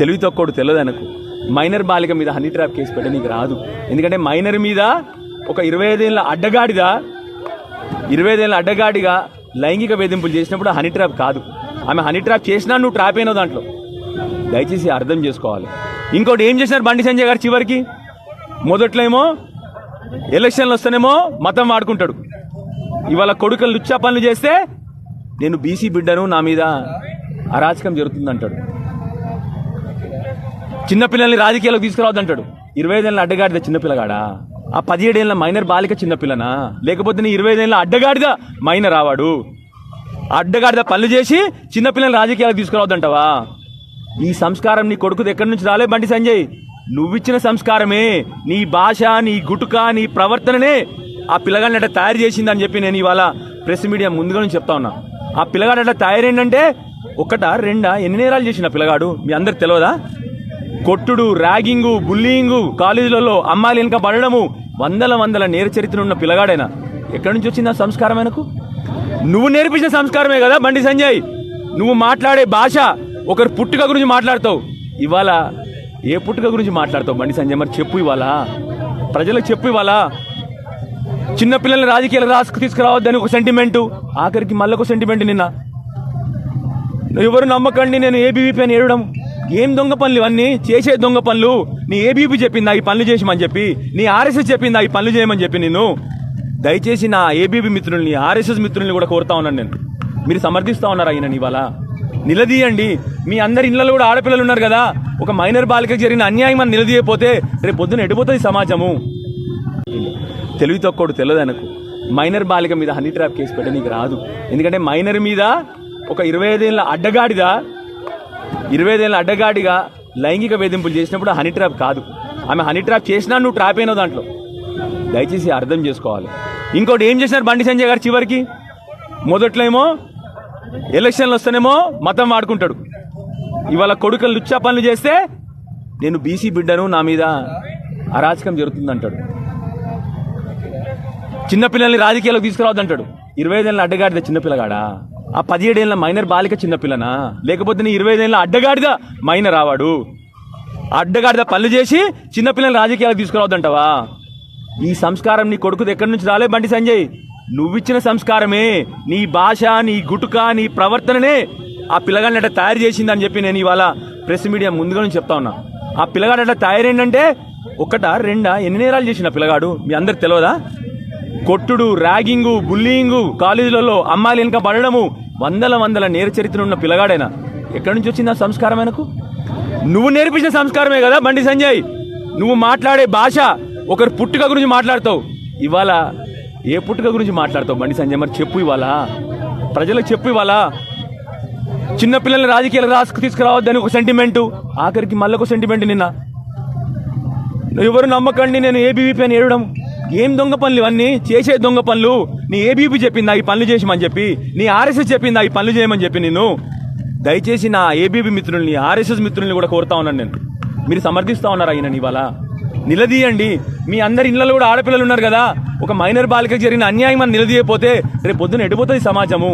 తెలివి తక్కువడు తెలియదు ఆయనకు. మైనర్ బాలిక మీద హనీ ట్రాప్ కేసు పెట్ట నీకు రాదు. ఎందుకంటే మైనర్ మీద ఒక 25 ఏళ్ళ అడ్డగాడిగా లైంగిక వేధింపులు చేసినప్పుడు హనీ ట్రాప్ కాదు. ఆమె హనీ ట్రాప్ చేసినా నువ్వు ట్రాప్ అయినావు దాంట్లో. దయచేసి అర్థం చేసుకోవాలి. ఇంకోటి ఏం చేసినారు బండి సంజయ్ గారు చివరికి? మొదట్లో ఏమో ఎలక్షన్లు వస్తేనేమో మతం వాడుకుంటాడు. ఇవాళ కొడుకులు లుచ్చా పనులు చేస్తే నేను బీసీ బిడ్డను, నా మీద అరాచకం జరుగుతుందంటాడు. చిన్నపిల్లల్ని రాజకీయాలకు తీసుకురావద్దంటాడు. 25 ఏళ్ళ అడ్డగాడిద చిన్నపిల్లగాడా? ఆ 17 ఏళ్ళ మైనర్ బాలిక చిన్నపిల్లనా? లేకపోతే నీ 25 ఏళ్ళ అడ్డగాడిద మైనర్ రావాడు? అడ్డగాడిద పనులు చేసి చిన్నపిల్లల్ని రాజకీయాలకు తీసుకురావద్దంటావా? ఈ సంస్కారం నీ కొడుకుది ఎక్కడి నుంచి రాలే బండి సంజయ్? నువ్విచ్చిన సంస్కారమే, నీ భాష, నీ గుటుక, నీ ప్రవర్తననే ఆ పిల్లగాడిని అట్లా తయారు చేసిందని చెప్పి నేను ఇవాళ ప్రెస్ మీడియా ముందుగా నుంచి చెప్తా ఉన్నా. ఆ పిల్లగాడు అట్లా తయారైందంటే ఒకటా రెండా ఎన్ని నేరాలు చేసిన పిల్లగాడు మీ అందరికి తెలియదా? కొట్టుడు, ర్యాగింగు, బుల్లింగు, కాలేజీలలో అమ్మాయిలు వెనుక పడడము, వందల నేర చరిత్ర ఉన్న పిల్లగాడైనా ఎక్కడి నుంచి వచ్చింది ఆ సంస్కారం ఆయనకు? నువ్వు నేర్పించిన సంస్కారమే కదా బండి సంజయ్. నువ్వు మాట్లాడే భాష ఒకరి పుట్టుక గురించి మాట్లాడతావు. ఇవాళ ఏ పుట్టుక గురించి మాట్లాడతావు బండి సంజయ్? మరి చెప్పు, ఇవాళ ప్రజలకు చెప్పు. ఇవాళ చిన్నపిల్లల్ని రాజకీయాలకు తీసుకురావద్దని ఒక సెంటిమెంటు, ఆఖరికి మళ్ళొక సెంటిమెంట్. నిన్న ఎవరు నమ్మకండి నేను ఏబీవీపీ అని ఏడడం. ఏం దొంగ పనులు ఇవన్నీ? చేసే దొంగ పనులు. నీ ఏబీవీపీ చెప్పిందా ఈ పనులు చేసామని చెప్పి? నీ ఆర్ఎస్ఎస్ చెప్పిందా ఈ పనులు చేయమని చెప్పి? నేను దయచేసి నా ఏబీవీ మిత్రుల్ని, ఆర్ఎస్ఎస్ మిత్రుల్ని కూడా కోరుతా ఉన్నాను నేను. మీరు సమర్థిస్తా ఉన్నారు ఆయన ఇవాళ. నిలదీయండి. మీ అందరి ఇళ్లలో కూడా ఆడపిల్లలు ఉన్నారు కదా. ఒక మైనర్ బాలికకు జరిగిన అన్యాయం అని నిలదీయపోతే రేపు పొద్దున ఎడిపోతుంది సమాజము. తెలివి తక్కువడు తెలియదు ఆయనకు. మైనర్ బాలిక మీద హనీ ట్రాప్ కేసు పెట్ట నీకు రాదు. ఎందుకంటే మైనర్ మీద ఒక 25 ఏళ్ళ అడ్డగాడిగా లైంగిక వేధింపులు చేసినప్పుడు హనీ ట్రాప్ కాదు. ఆమె హనీ ట్రాప్ చేసినా నువ్వు ట్రాప్ అయినావు దాంట్లో. దయచేసి అర్థం చేసుకోవాలి. ఇంకోటి ఏం చేసినారు బండి సంజయ్ గారు చివరికి? మొదట్లో ఏమో ఎలక్షన్లు వస్తేనేమో మతం వాడుకుంటాడు. ఇవాళ కొడుకులు లుచ్చా పనులు చేస్తే నేను బీసీ బిడ్డను, నా మీద అరాచకం జరుగుతుందంటాడు. చిన్నపిల్లల్ని రాజకీయాలకు తీసుకురావద్దంటాడు. 25 ఏళ్ళ అడ్డగాడిద చిన్నపిల్లగాడా? ఆ 17 ఏళ్ళ మైనర్ బాలిక చిన్నపిల్లనా? లేకపోతే నీ 25 ఏళ్ళ అడ్డగాడిద మైనర్ రావాడు? అడ్డగాడిద పనులు చేసి చిన్నపిల్లల్ని రాజకీయాలకు తీసుకురావద్దంటావా? ఈ సంస్కారం నీ కొడుకుది ఎక్కడి నుంచి రాలే బండి సంజయ్? నువ్విచ్చిన సంస్కారమే, నీ భాష, నీ గుటుక, నీ ప్రవర్తననే ఆ పిల్లగాడిని అట్లా తయారు చేసిందని చెప్పి నేను ఇవాళ ప్రెస్ మీడియా ముందుగా నుంచి చెప్తా ఉన్నా. ఆ పిల్లగాడు అట్లా తయారైందంటే ఒకటా రెండా ఎన్ని నేరాలు చేసిన పిల్లగాడు మీ అందరికి తెలియదా? కొట్టుడు, ర్యాగింగు, బుల్లింగు, కాలేజీలలో అమ్మాయిలు వెనుక పడడము, వందల నేర చరిత్ర ఉన్న పిల్లగాడైనా ఎక్కడి నుంచి వచ్చింది ఆ సంస్కారం ఆయనకు? నువ్వు నేర్పించిన సంస్కారమే కదా బండి సంజయ్. నువ్వు మాట్లాడే భాష ఒకరి పుట్టుక గురించి మాట్లాడతావు. ఇవాళ ఏ పుట్టుక గురించి మాట్లాడతావు బండి సంజయ్? మరి చెప్పు, ఇవాళ ప్రజలకు చెప్పు. ఇవాళ చిన్నపిల్లల్ని రాజకీయాలకు తీసుకురావద్దని ఒక సెంటిమెంటు, ఆఖరికి మళ్ళొక సెంటిమెంట్. నిన్న ఎవరు నమ్మకండి నేను ఏబీవీపీ అని ఏడడం. ఏం దొంగ పనులు ఇవన్నీ? చేసే దొంగ పనులు. నీ ఏబీవీపీ చెప్పిందా ఈ పనులు చేసామని చెప్పి? నీ ఆర్ఎస్ఎస్ చెప్పిందా ఈ పనులు చేయమని చెప్పి? నేను దయచేసి నా ఏబీవీ మిత్రుల్ని, ఆర్ఎస్ఎస్ మిత్రుల్ని కూడా కోరుతా ఉన్నాను నేను. మీరు సమర్థిస్తా ఉన్నారు ఆయన ఇవాళ. నిలదీయండి. మీ అందరి ఇళ్లలో కూడా ఆడపిల్లలు ఉన్నారు కదా. ఒక మైనర్ బాలికకు జరిగిన అన్యాయం అని నిలదీయపోతే రేపు పొద్దున ఎడిపోతుంది సమాజము.